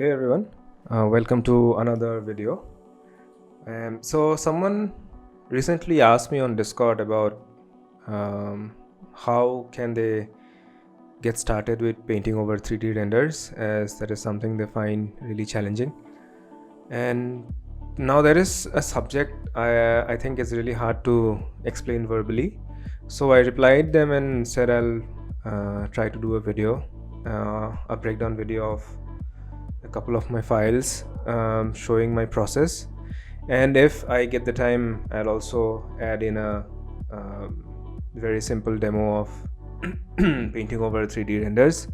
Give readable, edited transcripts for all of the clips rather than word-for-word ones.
Hey everyone, welcome to another video. So someone recently asked me on Discord about how can they get started with painting over 3D renders, as that is something they find really challenging. And now there is a subject I think is really hard to explain verbally. So I replied them and said I'll try to do a video, a breakdown video of a couple of my files showing my process, and if I get the time I'll also add in a very simple demo of painting over 3D renders.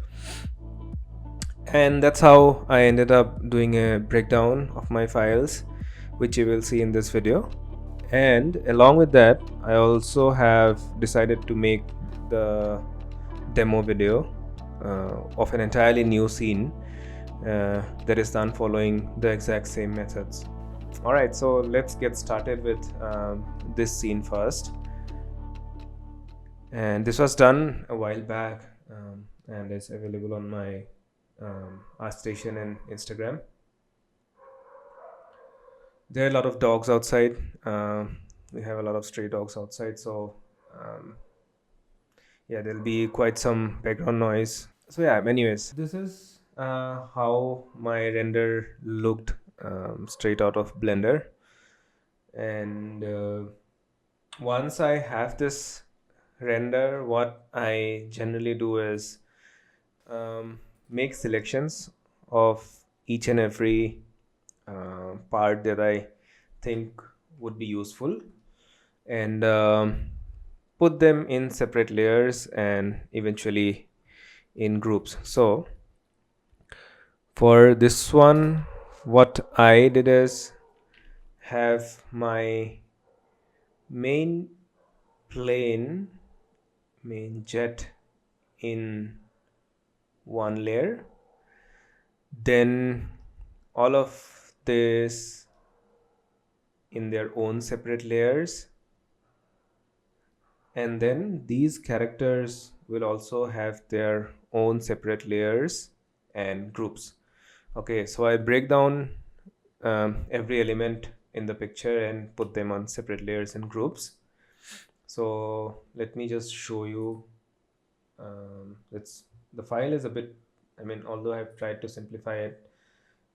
And that's how I ended up doing a breakdown of my files, which you will see in this video. And along with that, I also have decided to make the demo video of an entirely new scene that is done following the exact same methods. Alright, so let's get started with this scene first. And this was done a while back and is available on my ArtStation and Instagram. There are a lot of dogs outside. We have a lot of stray dogs outside, so yeah, there'll be quite some background noise. So yeah, anyways, this is how my render looked straight out of Blender. And once I have this render, what I generally do is make selections of each and every part that I think would be useful, and put them in separate layers and eventually in groups. So for this one, what I did is have my main plane, main jet in one layer, then all of this in their own separate layers, and then these characters will also have their own separate layers and groups. Okay, so I break down every element in the picture and put them on separate layers and groups. So let me just show you. The file is a bit, although I've tried to simplify it,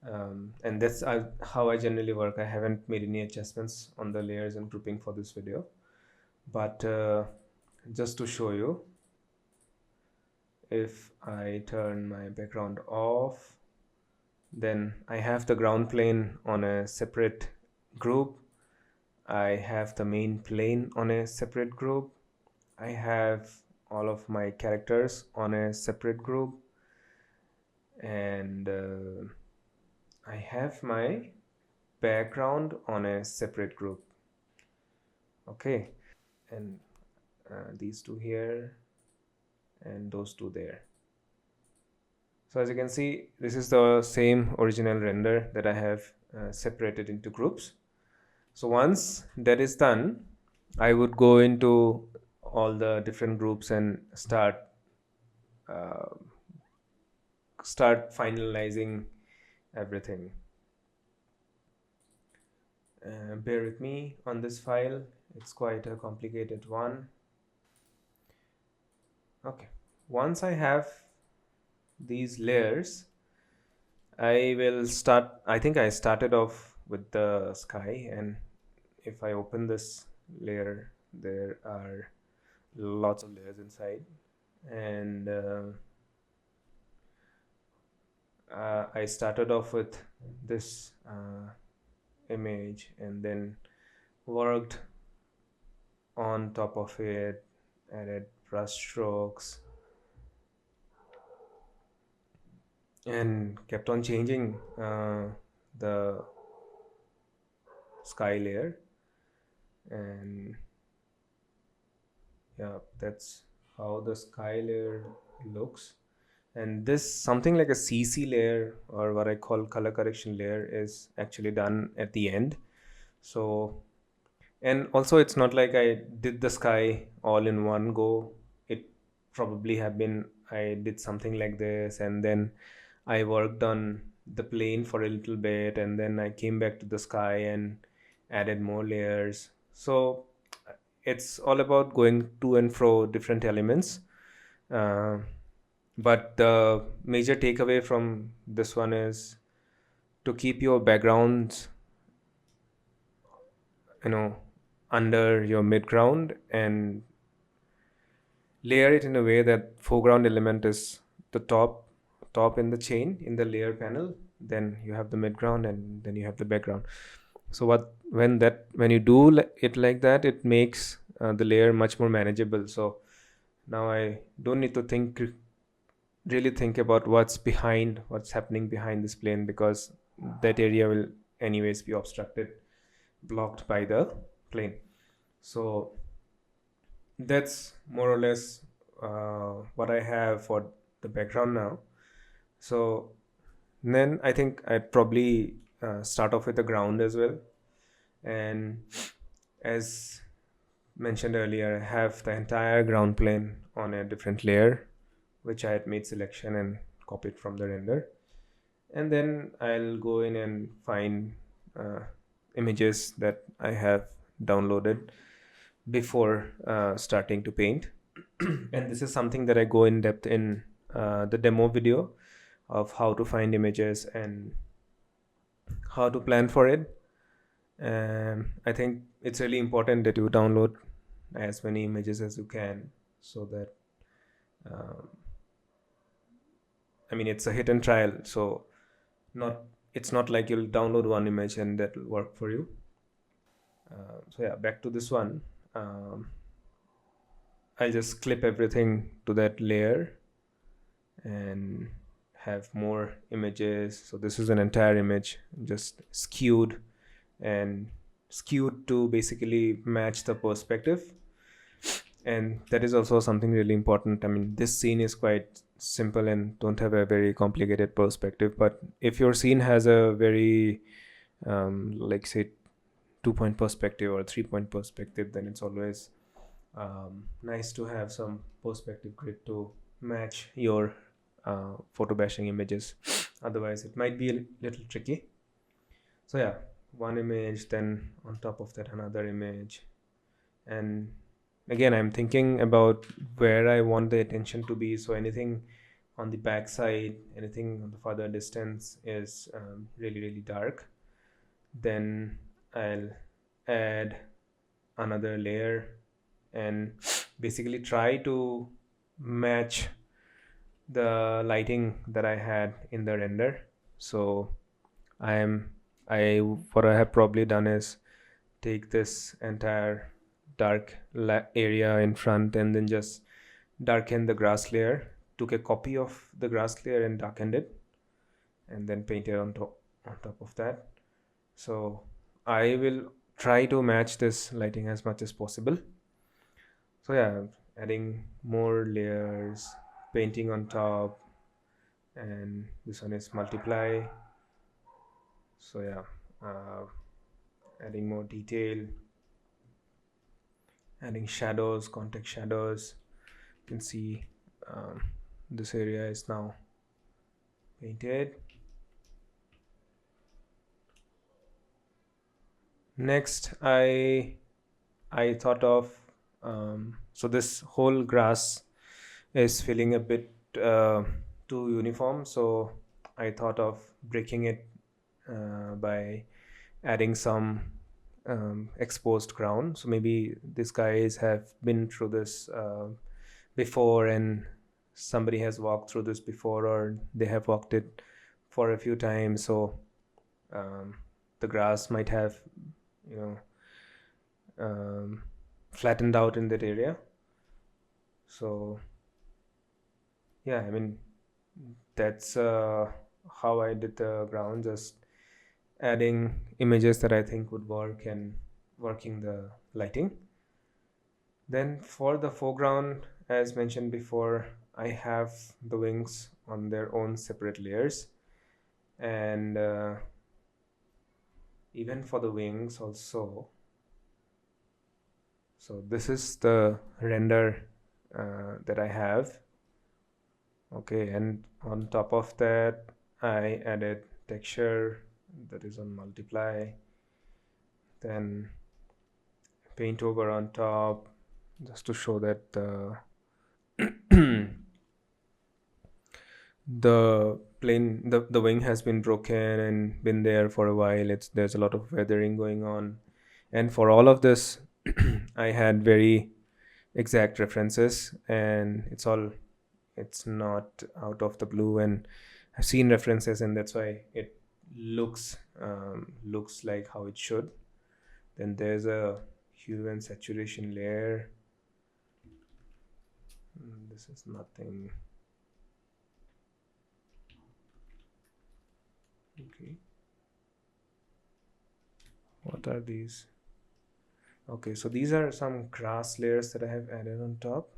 and that's how I generally work. I haven't made any adjustments on the layers and grouping for this video, but just to show you, if I turn my background off, then I have the ground plane on a separate group. I have the main plane on a separate group. I have all of my characters on a separate group, and I have my background on a separate group. Okay, and these two here and those two there. So as you can see, this is the same original render that I have separated into groups. So once that is done, I would go into all the different groups and start finalizing everything. Bear with me on this file, it's quite a complicated one. Okay, once I have these layers, I will start. I think I started off with the sky, and if I open this layer, there are lots of layers inside, and I started off with this image and then worked on top of it, added brush strokes, and kept on changing the sky layer. And yeah, that's how the sky layer looks. And this, something like a CC layer, or what I call color correction layer, is actually done at the end. So, and also it's not like I did the sky all in one go. It probably have been, I did something like this, and then I worked on the plane for a little bit, and then I came back to the sky and added more layers. So it's all about going to and fro different elements. uh, but the major takeaway from this one is to keep your backgrounds, you know, under your midground, and layer it in a way that foreground element is the top in the chain in the layer panel, then you have the midground, and then you have the background. So when you do it like that, it makes the layer much more manageable. So now I don't need to really think about what's happening behind this plane, because that area will anyways be obstructed, blocked by the plane. So that's more or less what I have for the background now. So then I think I'd probably start off with the ground as well. And as mentioned earlier, I have the entire ground plane on a different layer, which I had made selection and copied from the render. And then I'll go in and find uh, images that I have downloaded before starting to paint. And this is something that I go in depth in the demo video of how to find images and how to plan for it. I think it's really important that you download as many images as you can, so that um, I mean, it's a hit and trial. So not it's not like you'll download one image and that will work for you. So yeah, back to this one. um, I'll just clip everything to that layer and have more images. So this is an entire image just skewed to basically match the perspective. And that is also something really important. I mean, this scene is quite simple and don't have a very complicated perspective, but if your scene has a very like say 2-point perspective or 3-point perspective, then it's always nice to have some perspective grid to match your photo bashing images. Otherwise it might be a little tricky. So yeah, one image, then on top of that another image. And again, I'm thinking about where I want the attention to be. So anything on the back side, anything on the further distance is really, really dark. Then I'll add another layer and basically try to match the lighting that I had in the render. So I what I have probably done is take this entire dark area in front and then just darken the grass layer, took a copy of the grass layer and darkened it, and then painted on top of that. So I will try to match this lighting as much as possible. So yeah, adding more layers, painting on top, and this one is multiply. So yeah, adding more detail, adding shadows, context shadows. You can see this area is now painted. Next I thought of so this whole grass is feeling a bit too uniform, so I thought of breaking it by adding some exposed ground. So maybe these guys have been through this before, and somebody has walked through this before, or they have walked it for a few times. So the grass might have, you know, flattened out in that area. So yeah, I mean, that's how I did the ground, just adding images that I think would work and working the lighting. Then for the foreground, as mentioned before, I have the wings on their own separate layers, and even for the wings also. So this is the render that I have. Okay, and on top of that I added texture, that is on multiply, then paint over on top, just to show that the plane, the wing has been broken and been there for a while. There's a lot of weathering going on, and for all of this I had very exact references, and it's not out of the blue, and I've seen references, and that's why it looks like how it should. Then there's a hue and saturation layer. This is nothing. Okay, what are these? Okay, so these are some grass layers that I have added on top.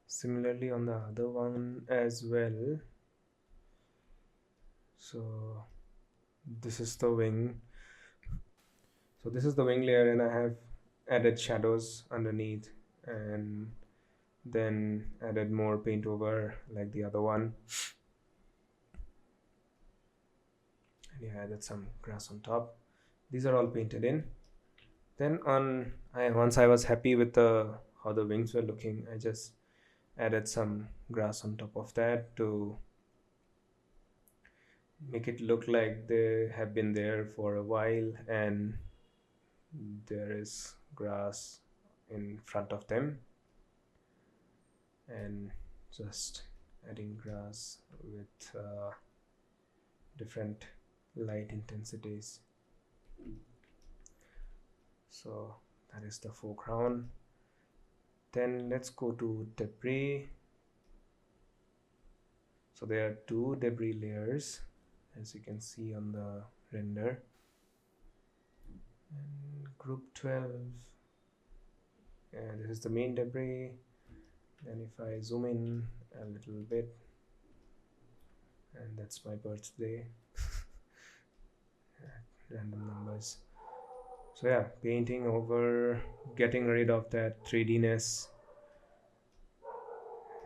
Similarly on the other one as well. So this is the wing. So this is the wing layer, and I have added shadows underneath, and then added more paint over like the other one. And yeah, added some grass on top. These are all painted in. Then once I was happy with how the wings were looking, I just added some grass on top of that to make it look like they have been there for a while, and there is grass in front of them, and just adding grass with different light intensities. So that is the foreground. Then let's go to debris. So there are two debris layers, as you can see on the render. And group 12, and this is the main debris. And if I zoom in a little bit, and that's my birthday. Random numbers. So yeah, painting over, getting rid of that 3D-ness.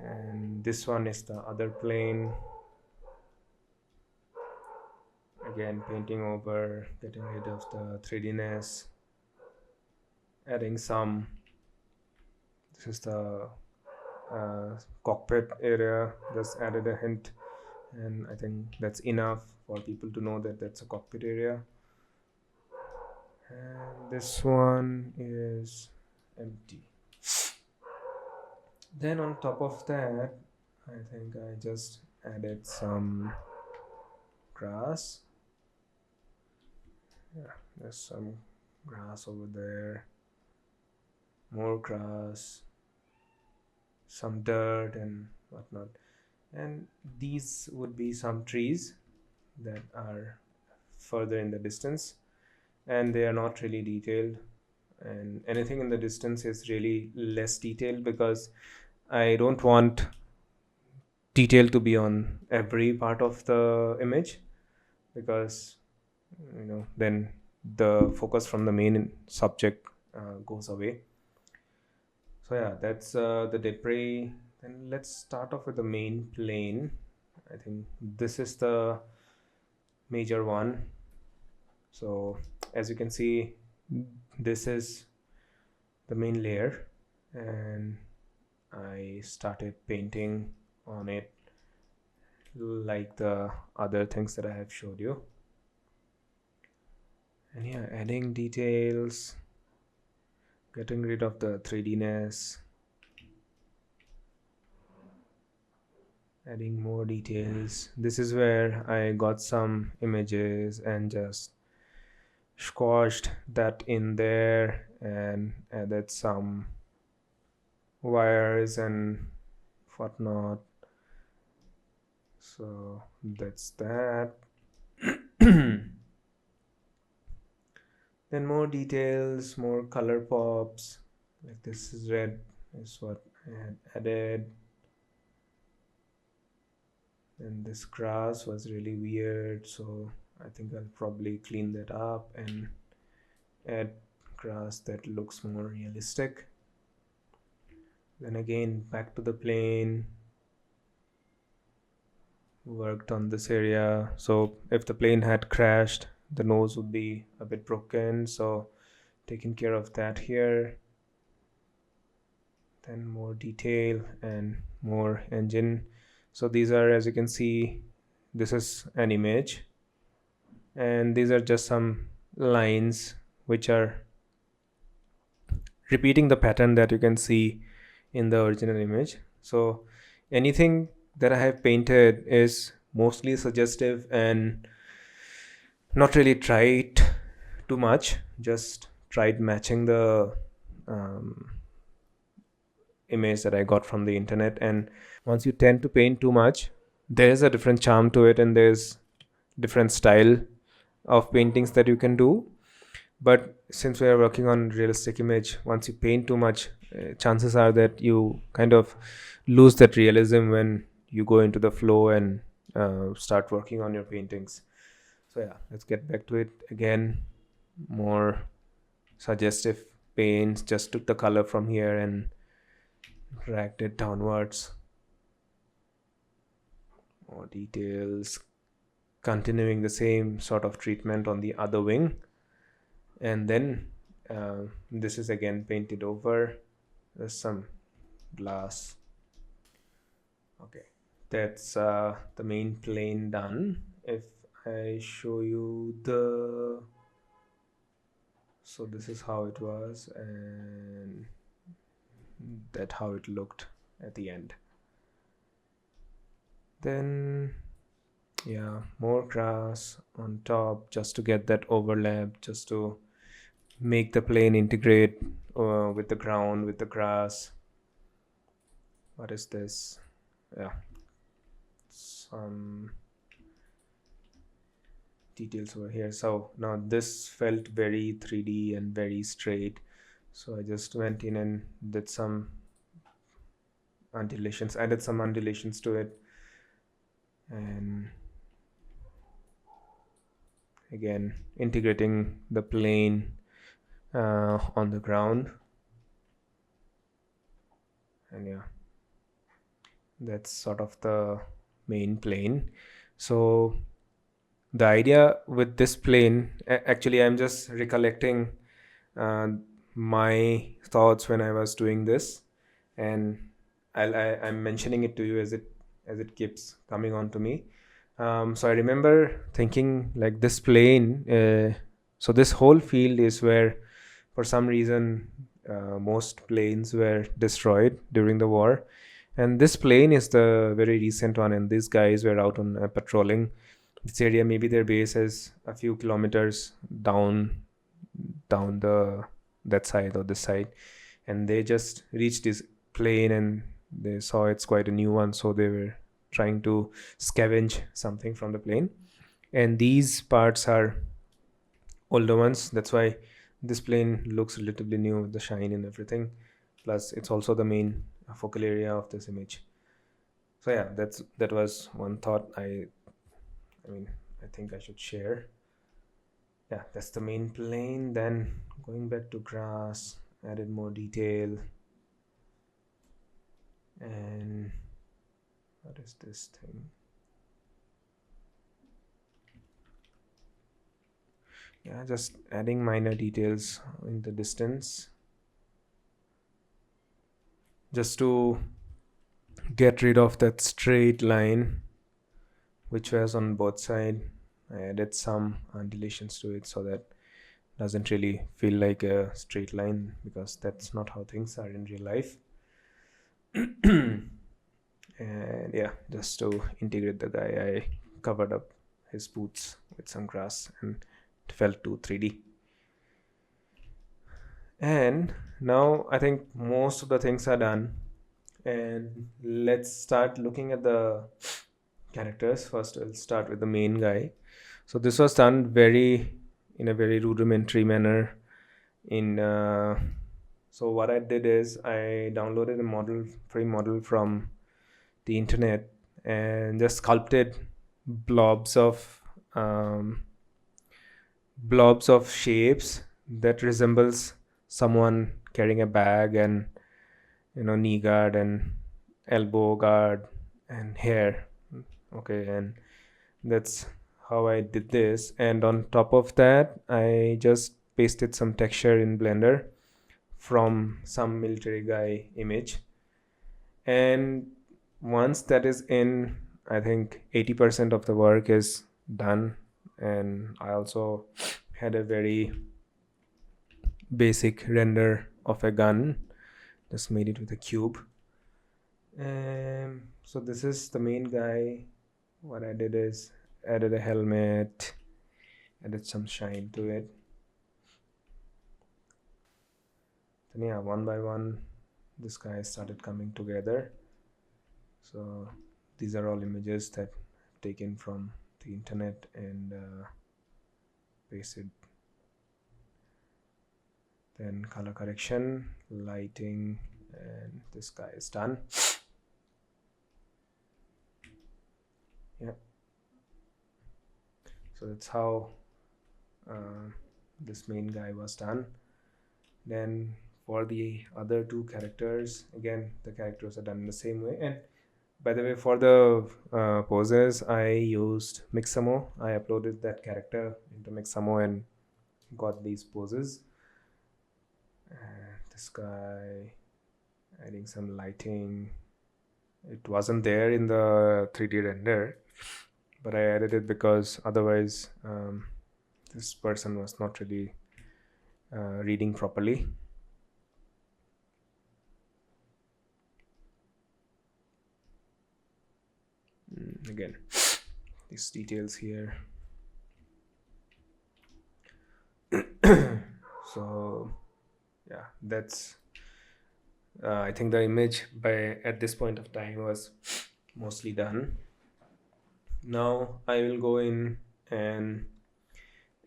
And this one is the other plane. Again, painting over, getting rid of the 3D-ness, adding some. This is the cockpit area, just added a hint, and I think that's enough for people to know that that's a cockpit area. And this one is empty. Then on top of that, I think I just added some grass. Yeah, there's some grass over there, more grass, some dirt and whatnot. And these would be some trees that are further in the distance, and they are not really detailed, and anything in the distance is really less detailed because I don't want detail to be on every part of the image, because then the focus from the main subject goes away. So yeah, that's the debris. Then let's start off with the main plane. I think this is the major one. So as you can see, this is the main layer, and I started painting on it like the other things that I have showed you. And yeah, adding details, getting rid of the 3D-ness, adding more details. This is where I got some images and just squashed that in there and added some wires and whatnot. So that's that. Then more details, more color pops, like this is red is what I had added. And this grass was really weird, so I think I'll probably clean that up and add grass that looks more realistic. Then again, back to the plane, worked on this area. So if the plane had crashed, the nose would be a bit broken, so taking care of that here. Then more detail and more engine. So these are, as you can see, this is an image, and these are just some lines which are repeating the pattern that you can see in the original image. So anything that I have painted is mostly suggestive and not really tried too much, just tried matching the um, image that I got from the internet. And once you tend to paint too much, there's a different charm to it, and there's different style of paintings that you can do. But since we are working on realistic image, once you paint too much, chances are that you kind of lose that realism when you go into the flow and start working on your paintings. So yeah, let's get back to it again. More suggestive paints, just took the color from here and dragged it downwards. More details, continuing the same sort of treatment on the other wing. And then this is again painted over. There's some glass. Okay, that's the main plane done. If I show you the, so this is how it was, and that how it looked at the end. Then yeah, more grass on top just to get that overlap, just to make the plane integrate with the ground, with the grass. What is this? Yeah, some details over here. So now this felt very 3D and very straight, so I just went in and did some undulations, added some undulations to it, and again integrating the plane on the ground. And yeah, that's sort of the main plane. So the idea with this plane, actually I'm just recollecting uh, my thoughts when I was doing this, and I'm mentioning it to you as it keeps coming on to me. So I remember thinking like this plane, so this whole field is where for some reason most planes were destroyed during the war, and this plane is the very recent one, and these guys were out on patrolling this area. Maybe their base is a few kilometers down the that side or this side, and they just reached this plane and they saw it's quite a new one, so they were trying to scavenge something from the plane. And these parts are older ones, that's why this plane looks relatively new with the shine and everything. Plus it's also the main focal area of this image. So yeah, that was one thought I mean I think I should share. Yeah, that's the main plane. Then going back to grass, added more detail. And what is this thing? Yeah, just adding minor details in the distance just to get rid of that straight line which was on both sides. I added some undulations to it so that doesn't really feel like a straight line, because that's not how things are in real life. And yeah, just to integrate the guy, I covered up his boots with some grass and it felt too 3D. And now I think most of the things are done, and let's start looking at the characters. First I'll start with the main guy. So this was done in a very rudimentary manner. So what I did is I downloaded a free model from the internet and just sculpted blobs of um, blobs of shapes that resembles someone carrying a bag, and knee guard and elbow guard and hair. Okay, and that's how I did this. And on top of that, I just pasted some texture in Blender from some military guy image. And once that is in, I think 80% of the work is done. And I also had a very basic render of a gun, just made it with a cube. So this is the main guy. What I did is added a helmet, added some shine to it. Then yeah, one by one this guy started coming together. So these are all images that I've taken from the internet and pasted. Then color correction, lighting, and this guy is done. Yeah, so that's how this main guy was done. Then for the other two characters, again the characters are done in the same way. And by the way, for the poses, I used Mixamo. I uploaded that character into Mixamo and got these poses. This guy, adding some lighting. It wasn't there in the 3D render, but I added it because otherwise this person was not really reading properly. Again, these details here. So yeah, that's I think the image by at this point of time was mostly done. Now I will go in and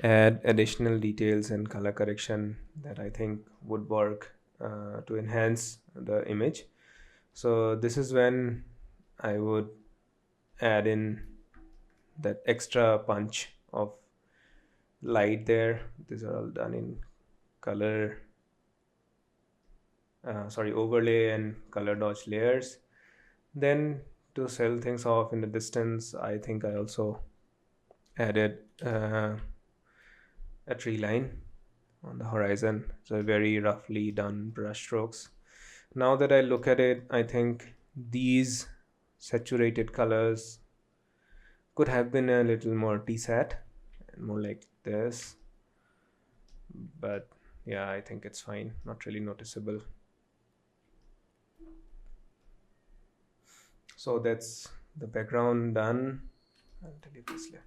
add additional details and color correction that I think would work to enhance the image. So this is when I would add in that extra punch of light there. These are all done in color overlay and color dodge layers. Then to sell things off in the distance, I think I also added a tree line on the horizon, so very roughly done brush strokes. Now that I look at it, I think these saturated colors could have been a little more tsat and more like this, but yeah, I think it's fine, not really noticeable. So that's the background done. I'll tell you this layer.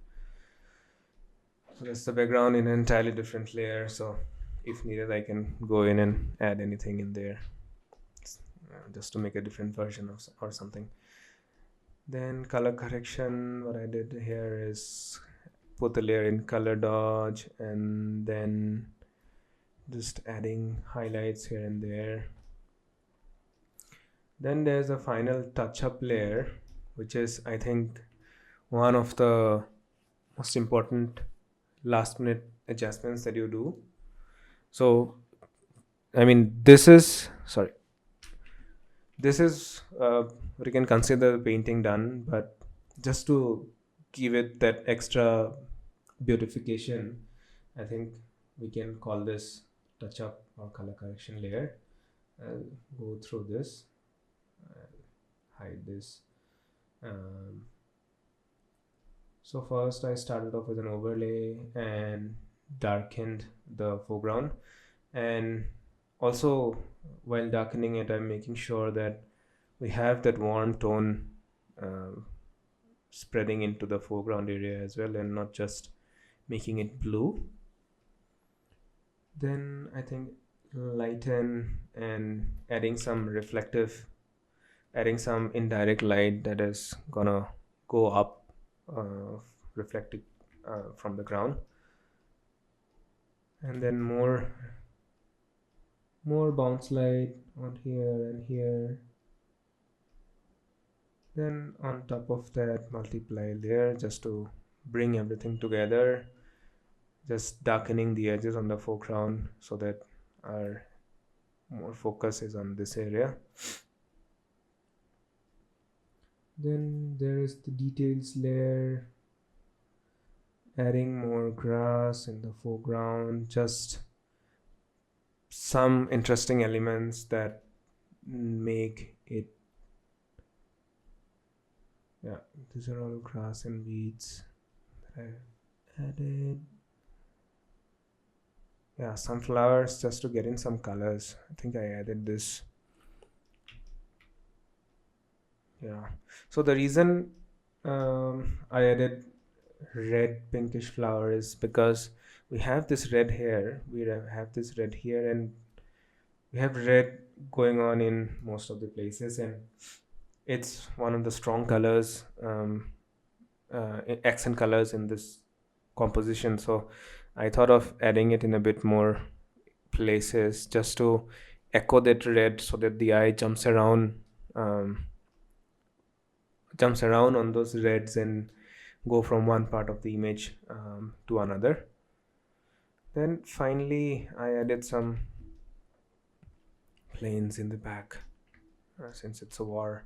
So that's the background in an entirely different layer. So if needed, I can go in and add anything in there just to make a different version of or something. Then color correction, what I did here is put the layer in color dodge and then just adding highlights here and there. Then there's a final touch-up layer, which is I think one of the most important last minute adjustments that you do. So I mean, this is what you can consider the painting done, but just to give it that extra beautification, I think we can call this touch up or color correction layer. I'll go through this, hide this. So first I started off with an overlay and darkened the foreground, and also while darkening it, I'm making sure that we have that warm tone spreading into the foreground area as well, and not just making it blue. Then I think lighten and adding some indirect light that is gonna go up, reflected from the ground, and then more bounce light on here and here. Then on top of that, multiply layer just to bring everything together, just darkening the edges on the foreground so that our more focus is on this area. Then there is the details layer, adding more grass in the foreground, just some interesting elements that make it. Yeah, these are all grass and weeds that I added. Yeah, some flowers just to get in some colors. I think I added this. Yeah, so the reason I added red pinkish flower is because we have this red here, have this red here, and we have red going on in most of the places, and it's one of the strong colors, accent colors in this composition. So I thought of adding it in a bit more places just to echo that red so that the eye um, jumps around on those reds and go from one part of the image to another. Then finally I added some planes in the back, since it's a war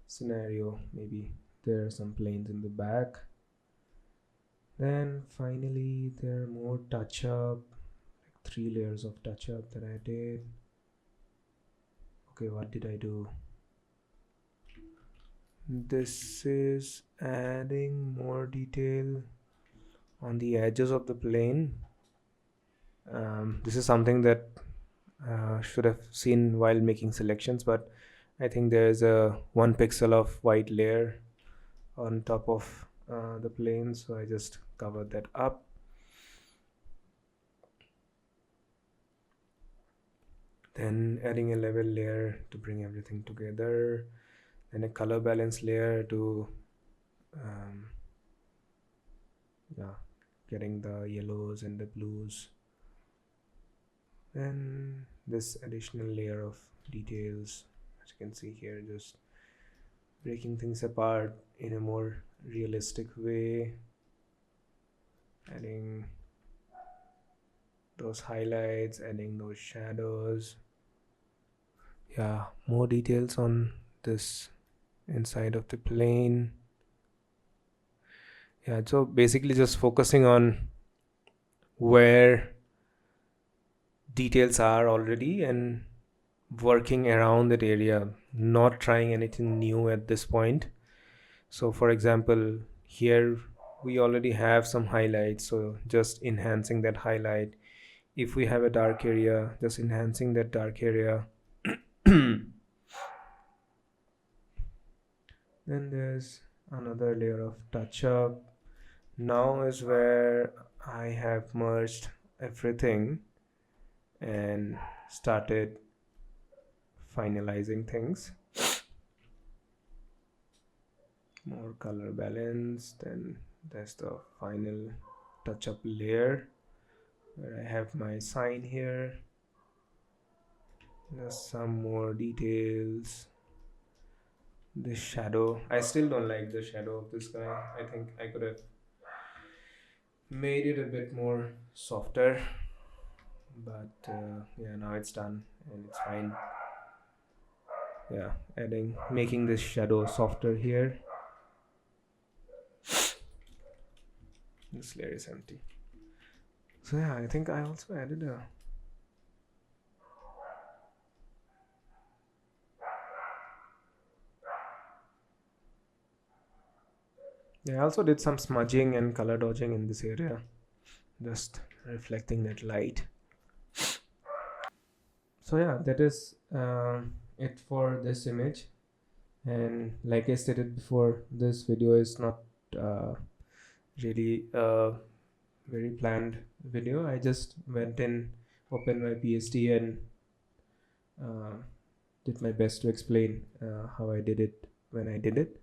scenario, maybe there are some planes in the back. Then finally there are more touch up, like 3 layers of touch up that I did. Okay, what did I do? This is adding more detail on the edges of the plane. This is something that should have seen while making selections, but I think there's a 1 pixel of white layer on top of the plane, so I just covered that up. Then adding a level layer to bring everything together, then a color balance layer to yeah, getting the yellows and the blues. Then this additional layer of details, as you can see here, just breaking things apart in a more realistic way, adding those highlights, adding those shadows. Yeah, more details on this inside of the plane. Yeah, so basically just focusing on where details are already and working around that area, not trying anything new at this point. So for example, here we already have some highlights, so just enhancing that highlight. If we have a dark area, just enhancing that dark area. Then there's another layer of touch up. Now is where I have merged everything and started finalizing things. More color balance. Then there's the final touch up layer where I have my sign here. There's some more details. This shadow, I still don't like the shadow of this guy. I think I could have made it a bit more softer, but yeah, now it's done and it's fine. Yeah, making this shadow softer here. This layer is empty. So yeah, I think I also added a I also did some smudging and color dodging in this area, just reflecting that light. So yeah, that is it for this image. And like I stated before, this video is not really a very planned video. I just went in, opened my PSD, and uh, did my best to explain how I did it when I did it.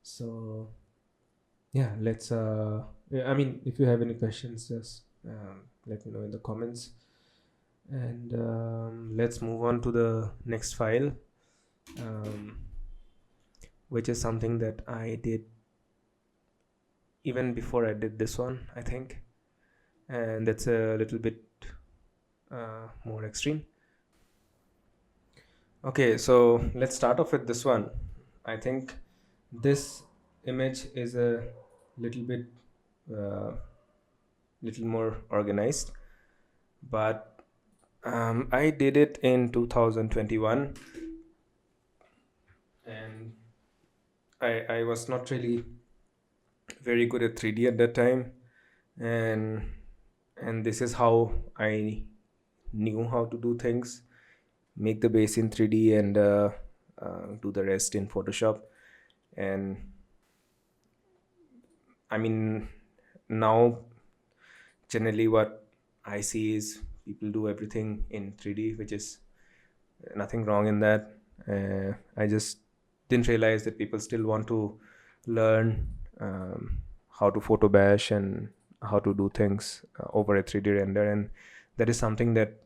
So yeah, let's I mean, if you have any questions, just let me know in the comments. And let's move on to the next file, um, which is something that I did even before I did this one, I think, and that's a little bit more extreme. Okay, so let's start off with this one. I think This image is a little bit uh, little more organized, but I did it in 2021, and I was not really very good at 3D at that time, and this is how I knew how to do things: make the base in 3D and do the rest in Photoshop. And I mean, now generally what I see is people do everything in 3D, which is nothing wrong in that. I just didn't realize that people still want to learn how to photobash and how to do things over a 3D render, and that is something that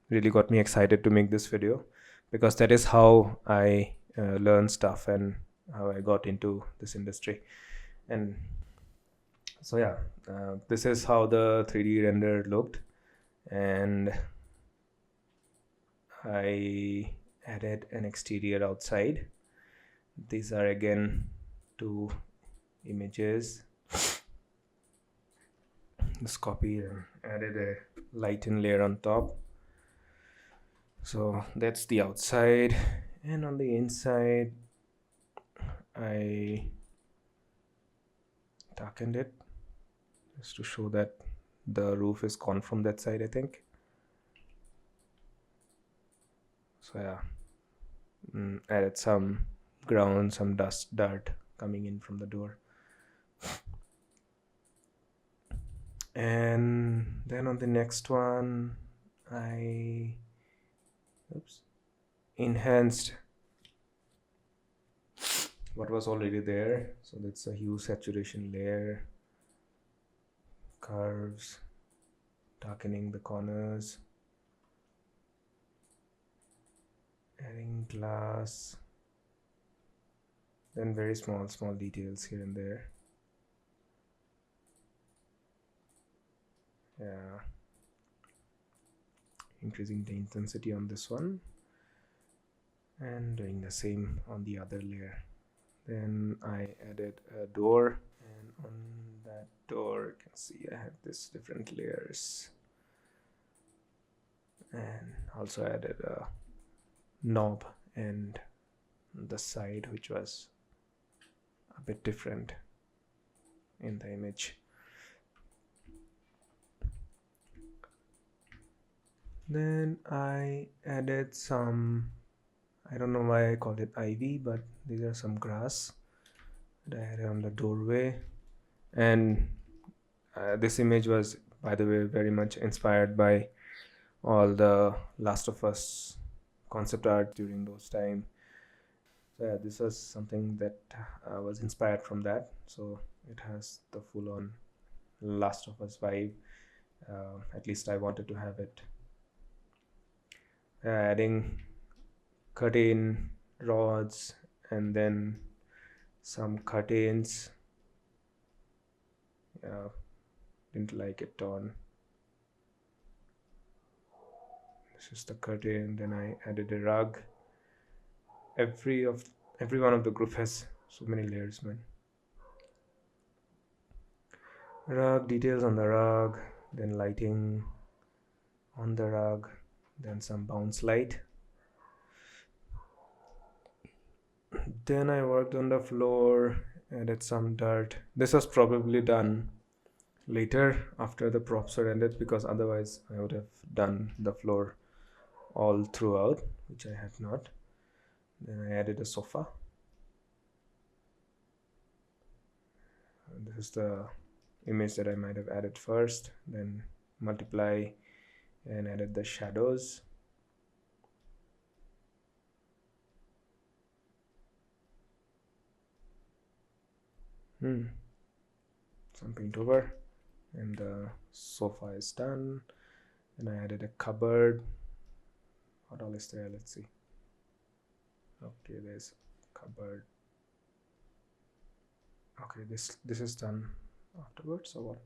really got me excited to make this video, because that is how I learned stuff and how I got into this industry. And so yeah, this is how the 3D render looked, and I added an exterior outside. These are again two images. Just copied and added a lighten layer on top. So that's the outside, and on the inside I darkened it just to show that the roof is gone from that side, I think. So yeah, added some ground, some dust, dirt coming in from the door. And then on the next one, I enhanced what was already there. So that's a hue saturation layer, curves, darkening the corners, adding glass, then very small details here and there. Yeah, increasing the intensity on this one and doing the same on the other layer. Then I added a door, and on that door you can see I have this different layers, and also added a knob and the side, which was a bit different in the image. Then I added some, I don't know why I call it ivy, but these are some grass that I added on the doorway. And this image was, by the way, very much inspired by all the Last of Us concept art during those time. So yeah, this was something that was inspired from that. So it has the full-on Last of Us vibe. At least I wanted to have it. Adding curtain rods and then some curtains. Didn't like it on. This is the curtain. Then I added a rug. Every one of the group has so many layers, man. Rug, details on the rug, then lighting on the rug, then some bounce light. Then I worked on the floor, added some dirt. This was probably done later after the props were ended, because otherwise I would have done the floor all throughout, which I have not. Then I added a sofa. And this is the image that I might have added first, then multiply and added the shadows. Some paint over, and the sofa is done. And I added a cupboard. What all is there? Let's see. Okay, there's a cupboard. Okay, this is done afterwards, or what?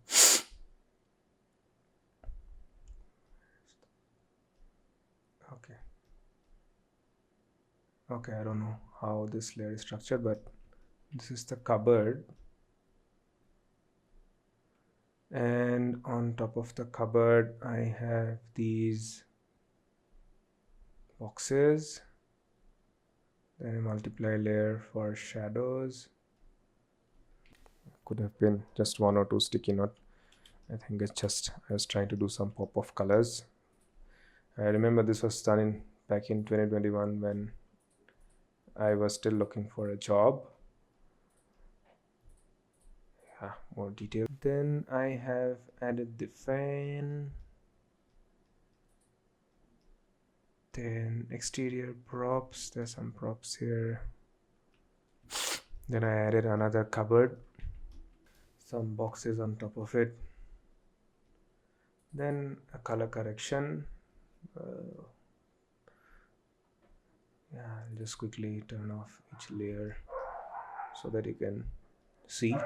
Okay, I don't know how this layer is structured, but This is the cupboard, and on top of the cupboard I have these boxes, then a multiply layer for shadows. Could have been just one or two sticky note. I think it's just I was trying to do some pop of colors. I remember this was done back in 2021 when I was still looking for a job. Yeah, more detail. Then I have added the fan. Then exterior props. There's some props here. Then I added another cupboard. Some boxes on top of it. Then a color correction. Yeah, I'll just quickly turn off each layer so that you can see.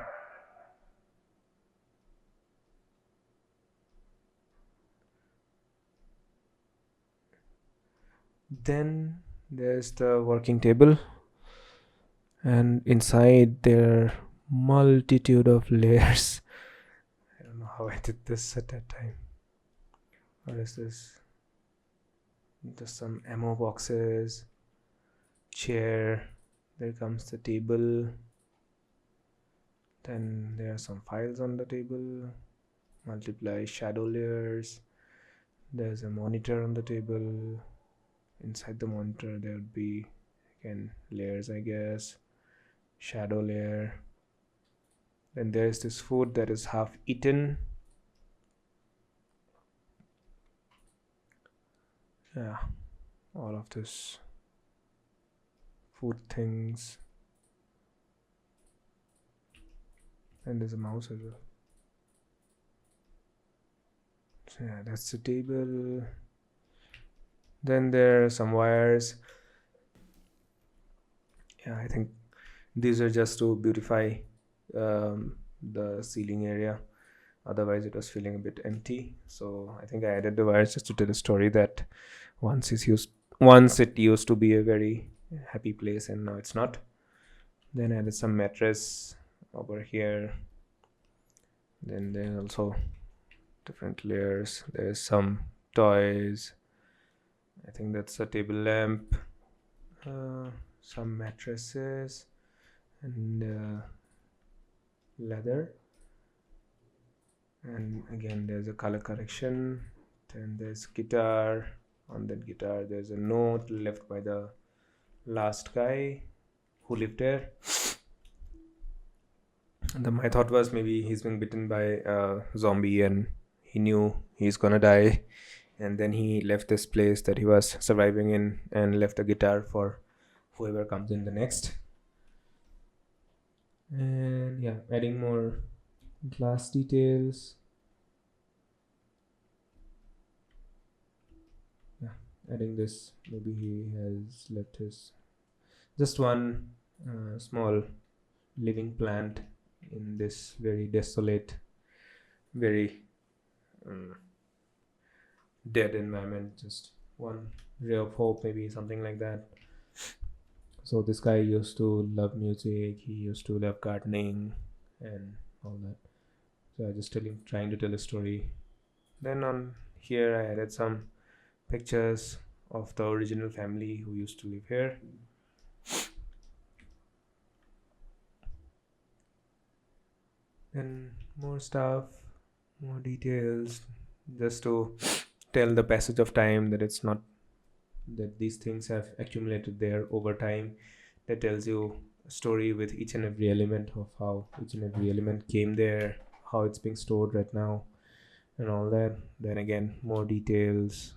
Then there's the working table, and inside there are multitude of layers. I don't know how I did this at that time. What is this? Just some ammo boxes, chair, there comes the table, then there are some files on the table, multiply shadow layers, there's a monitor on the table, inside the monitor there would be again layers, I guess, shadow layer, then there's this food that is half eaten. Yeah, all of this food things, and there's a mouse as well. So yeah, that's the table. Then there are some wires. Yeah, I think these are just to beautify the ceiling area, otherwise it was feeling a bit empty, so I think I added the wires just to tell a story that once it used to be a very happy place and now it's not. Then I added some mattress over here, then there's also different layers, there's some toys, I think that's a table lamp, some mattresses, and leather, and again there's a color correction. Then there's guitar. On that guitar there's a note left by the last guy who lived there. And my thought was maybe he's been bitten by a zombie and he knew he's gonna die, and then he left this place that he was surviving in and left a guitar for whoever comes in the next. And yeah, adding more glass details. Yeah, adding this, maybe he has left his just one small living plant in this very desolate, very dead environment, just one ray of hope, maybe something like that. So this guy used to love music, he used to love gardening and all that, so I just trying to tell a story. Then on here I added some pictures of the original family who used to live here. Then more stuff, more details, just to tell the passage of time, that it's not that these things have accumulated there over time. That tells you a story with each and every element of how each and every element came there, how it's being stored right now, and all that. Then again, more details.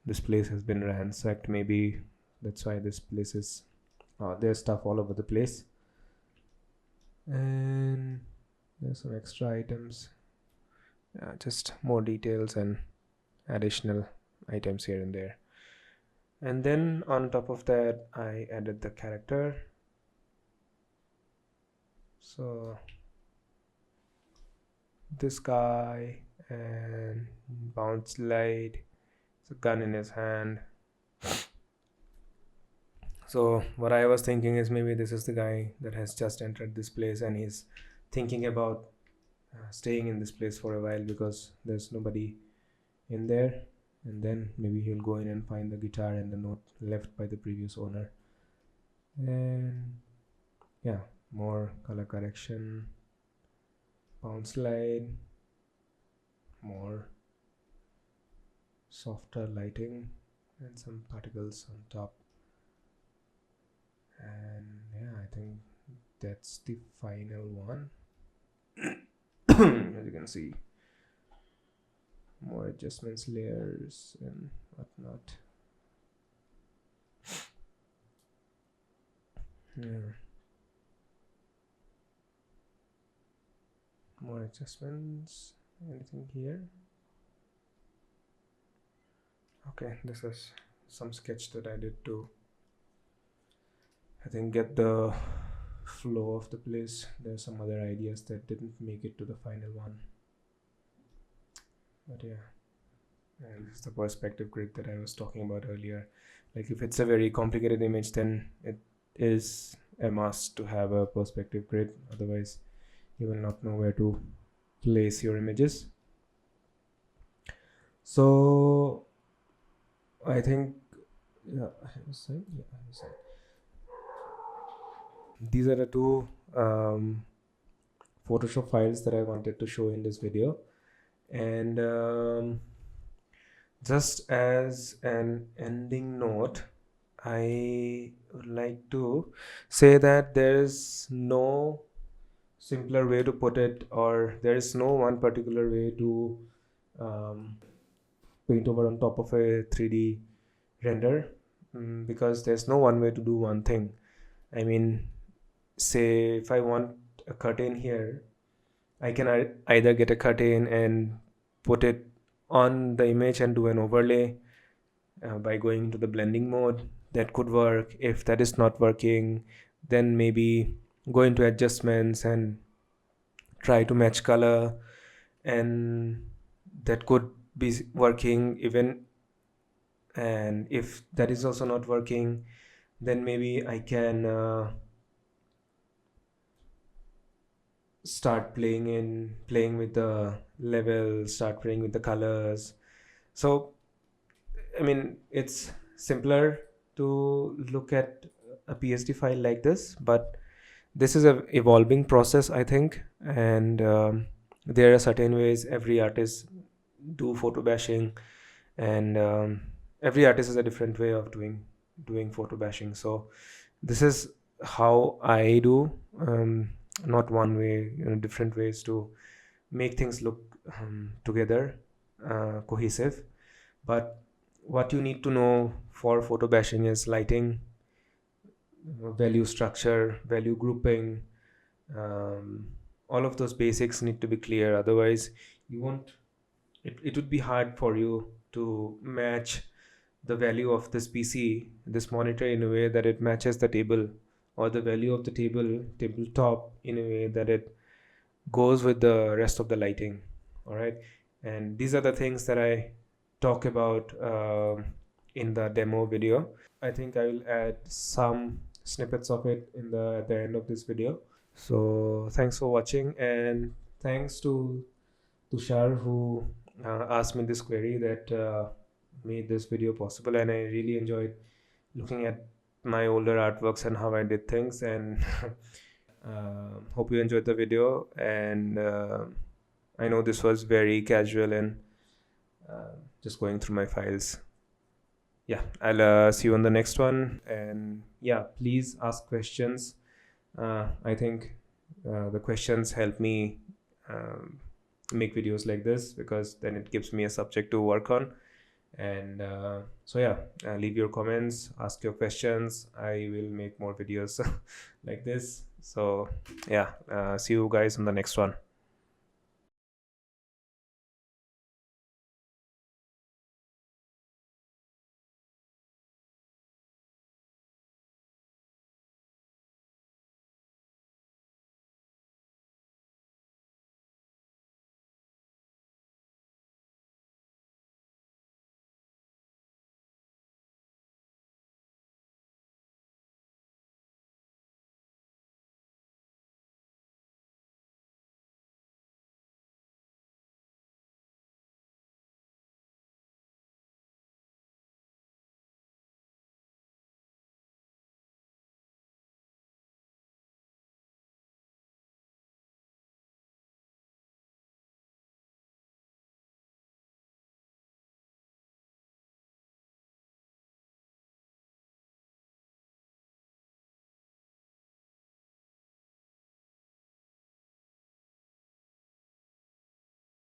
This place has been ransacked, maybe that's why this place is there's stuff all over the place. And there's some extra items, just more details and additional items here and there. And then on top of that I added the character. So this guy, and bounce light, it's a gun in his hand. So what I was thinking is maybe this is the guy that has just entered this place and he's thinking about staying in this place for a while because there's nobody in there, and then maybe he'll go in and find the guitar and the note left by the previous owner. And yeah, more color correction, bounce slide, more softer lighting, and some particles on top. And yeah, I think that's the final one. As you can see, more adjustments, layers, and whatnot. Yeah, more adjustments. Anything here? Okay, this is some sketch that I did to, I think, get the flow of the place. There's some other ideas that didn't make it to the final one, but yeah. And this is the perspective grid that I was talking about earlier. Like if it's a very complicated image, then it is a must to have a perspective grid, otherwise you will not know where to place your images. So I think these are the two Photoshop files that I wanted to show in this video. And just as an ending note, I would like to say that there is no simpler way to put it, or there is no one particular way to paint over on top of a 3D render, because there's no one way to do one thing. I mean, say if I want a curtain here, I can either get a curtain and put it on the image and do an overlay by going to the blending mode. That could work. If that is not working, then maybe go into adjustments and try to match color, and that could be working even. And if that is also not working, then maybe I can start playing with the levels, start playing with the colors. So I mean, it's simpler to look at a PSD file like this, but this is a evolving process, I think. And there are certain ways every artist do photo bashing, and every artist has a different way of doing photo bashing. So this is how I do, not one way, different ways to make things look together, cohesive. But what you need to know for photo bashing is lighting, value structure, value grouping. All of those basics need to be clear, otherwise you won't it would be hard for you to match the value of this PC, this monitor, in a way that it matches the table, or the value of the tabletop in a way that it goes with the rest of the lighting. All right, and these are the things that I talk about in the demo video. I think I will add some snippets of it at the end of this video. So thanks for watching, and thanks to Tushar, who asked me this query that made this video possible. And I really enjoyed looking at my older artworks and how I did things. And hope you enjoyed the video. And I know this was very casual and just going through my files. Yeah, I'll see you on the next one. And yeah, please ask questions. I think the questions help me make videos like this, because then it gives me a subject to work on. And so yeah, leave your comments, ask your questions. I will make more videos like this. So yeah, see you guys on the next one.